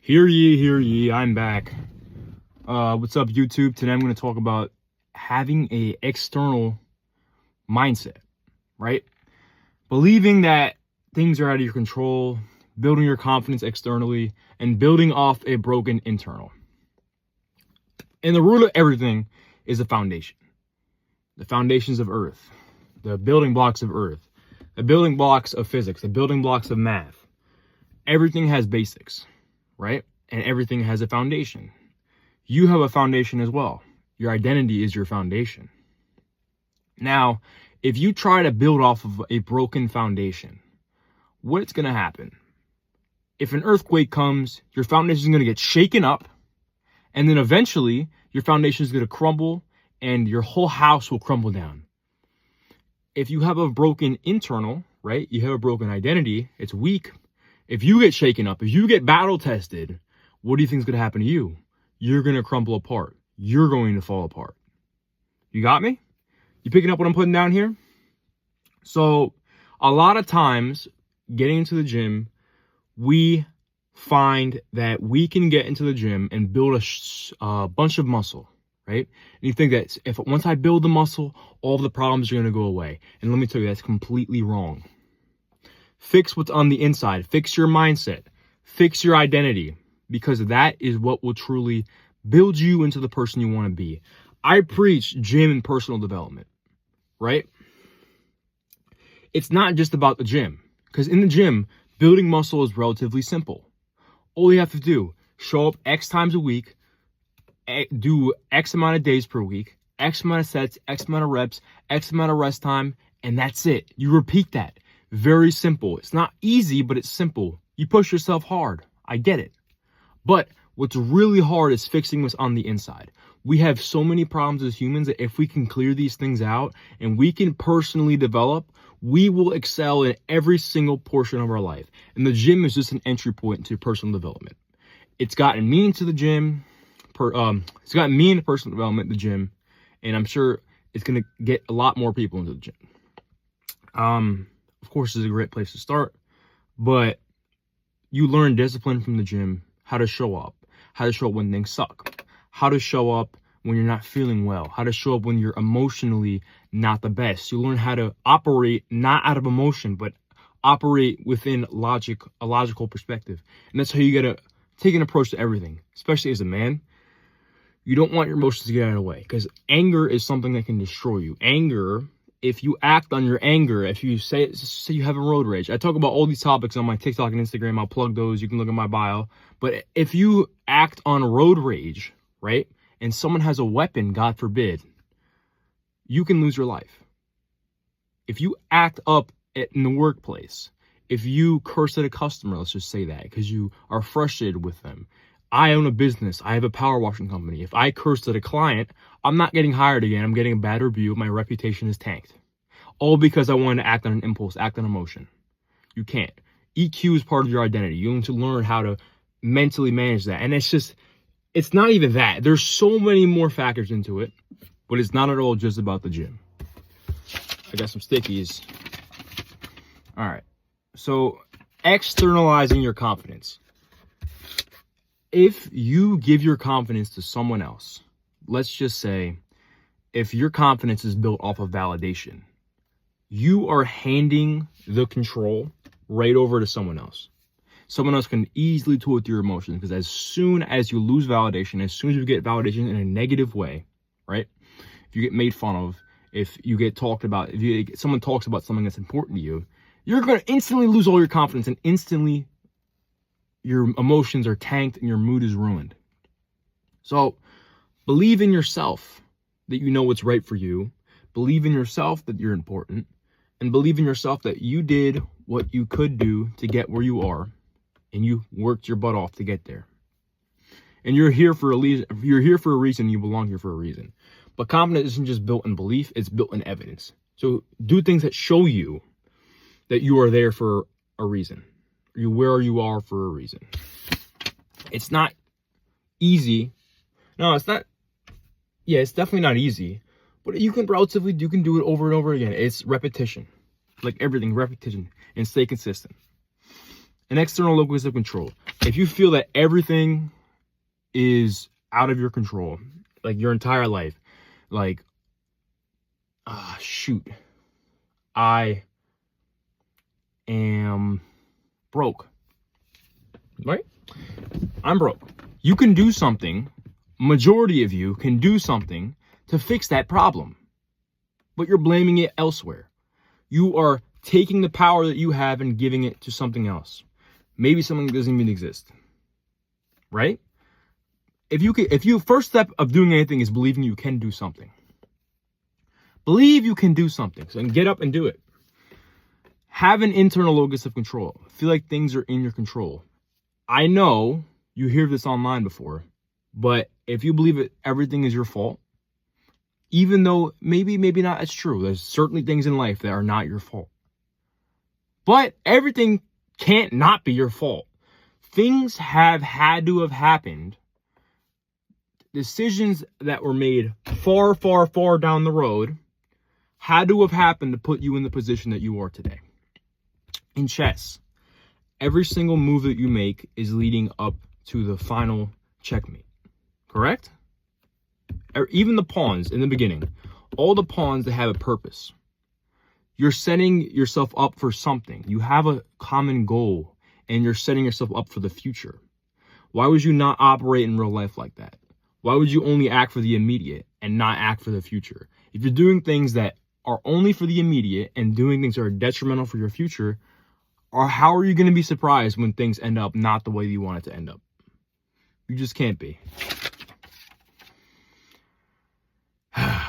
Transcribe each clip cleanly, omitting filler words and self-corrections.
Hear ye, I'm back. What's up, YouTube? Today I'm going to talk about having a external mindset, right? Believing that things are out of your control, building your confidence externally, and building off a broken internal. And the root of everything is the foundation. The foundations of Earth, the building blocks of Earth, the building blocks of physics, the building blocks of math. Everything has basics, right? And everything has a foundation. You have a foundation as well. Your identity is your foundation. Now, if you try to build off of a broken foundation, what's going to happen? If an earthquake comes, your foundation is going to get shaken up, and then eventually your foundation is going to crumble and your whole house will crumble down. If you have a broken internal, right? You have a broken identity, it's weak. If you get shaken up, if you get battle tested, what do you think is going to happen to you? You're going to crumble apart. You're going to fall apart. You got me? You picking up what I'm putting down here? So a lot of times getting into the gym, we find that we can get into the gym and build a bunch of muscle, right? And you think that if once I build the muscle, all the problems are going to go away. And let me tell you, that's completely wrong. Fix what's on the inside. Fix your mindset. Fix your identity, because that is what will truly build you into the person you want to be. I preach gym and personal development, right? It's not just about the gym, because in the gym, building muscle is relatively simple. All you have to do, show up X times a week, do X amount of days per week, X amount of sets, X amount of reps, X amount of rest time, and that's it. You repeat that. Very simple. It's not easy, but it's simple. You push yourself hard. I get it. But what's really hard is fixing what's on the inside. We have so many problems as humans that if we can clear these things out and we can personally develop, we will excel in every single portion of our life. And the gym is just an entry point into personal development. It's gotten me into the gym. It's gotten me into personal development, the gym, and I'm sure it's going to get a lot more people into the gym. Of course, it's a great place to start, but you learn discipline from the gym, how to show up when things suck, how to show up when you're not feeling well, how to show up when you're emotionally not the best. You learn how to operate not out of emotion, but operate within a logical perspective. And that's how you got to take an approach to everything, especially as a man. You don't want your emotions to get out of the way, because anger is something that can destroy you. Anger, if you act on your anger, if you say you have a road rage, I talk about all these topics on my TikTok and Instagram. I'll plug those. You can look at my bio. But if you act on road rage, right, and someone has a weapon, God forbid, you can lose your life. If you act up in the workplace, if you curse at a customer, let's just say that, because you are frustrated with them. I own a business. I have a power washing company. If I curse at a client, I'm not getting hired again. I'm getting a bad review. My reputation is tanked. All because I wanted to act on an impulse, act on emotion. You can't. EQ is part of your identity. You need to learn how to mentally manage that. And it's not even that. There's so many more factors into it, but it's not at all just about the gym. I got some stickies. All right. So externalizing your confidence. If you give your confidence to someone else, let's just say if your confidence is built off of validation, you are handing the control right over to someone else. Someone else can easily tool with your emotions, because as soon as you lose validation, as soon as you get validation in a negative way, right? If you get made fun of, if you get talked about, someone talks about something that's important to you, you're going to instantly lose all your confidence, and instantly your emotions are tanked and your mood is ruined. So believe in yourself that you know what's right for you. Believe in yourself that you're important, and believe in yourself that you did what you could do to get where you are, and you worked your butt off to get there. And you're here for a reason. You're here for a reason. You belong here for a reason. But confidence isn't just built in belief, it's built in evidence. So do things that show you that you are there for a reason. Where you are for a reason. It's not easy. No, it's not. Yeah, it's definitely not easy. But you can do it over and over again. It's repetition. Like everything, repetition. And stay consistent. An external locus of control. if you feel that everything is out of your control, like your entire life, like, shoot, I am broke, right? I'm broke. You can do something, majority of you can do something to fix that problem, but you're blaming it elsewhere. You are taking the power that you have and giving it to something else. Maybe something that doesn't even exist, right? If you first step of doing anything is believing you can do something. Believe you can do something, so get up and do it. Have an internal locus of control. Feel like things are in your control. I know you hear this online before, but if you believe it, everything is your fault, even though maybe not, it's true. There's certainly things in life that are not your fault. But everything can't not be your fault. Things have had to have happened. Decisions that were made far, far, far down the road had to have happened to put you in the position that you are today. In chess, every single move that you make is leading up to the final checkmate, correct? Even the pawns in the beginning, all the pawns that have a purpose. You're setting yourself up for something. You have a common goal, and you're setting yourself up for the future. Why would you not operate in real life like that? Why would you only act for the immediate and not act for the future? If you're doing things that are only for the immediate and doing things that are detrimental for your future, or how are you going to be surprised when things end up not the way you want it to end up? You just can't be. And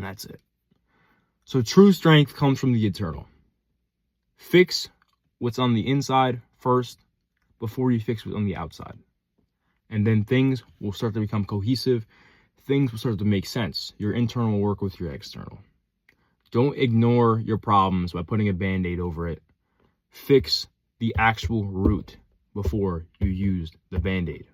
that's it. So true strength comes from the internal. Fix what's on the inside first before you fix what's on the outside. And then things will start to become cohesive. Things will start to make sense. Your internal will work with your external. Don't ignore your problems by putting a Band-Aid over it. Fix the actual root before you use the Band-Aid.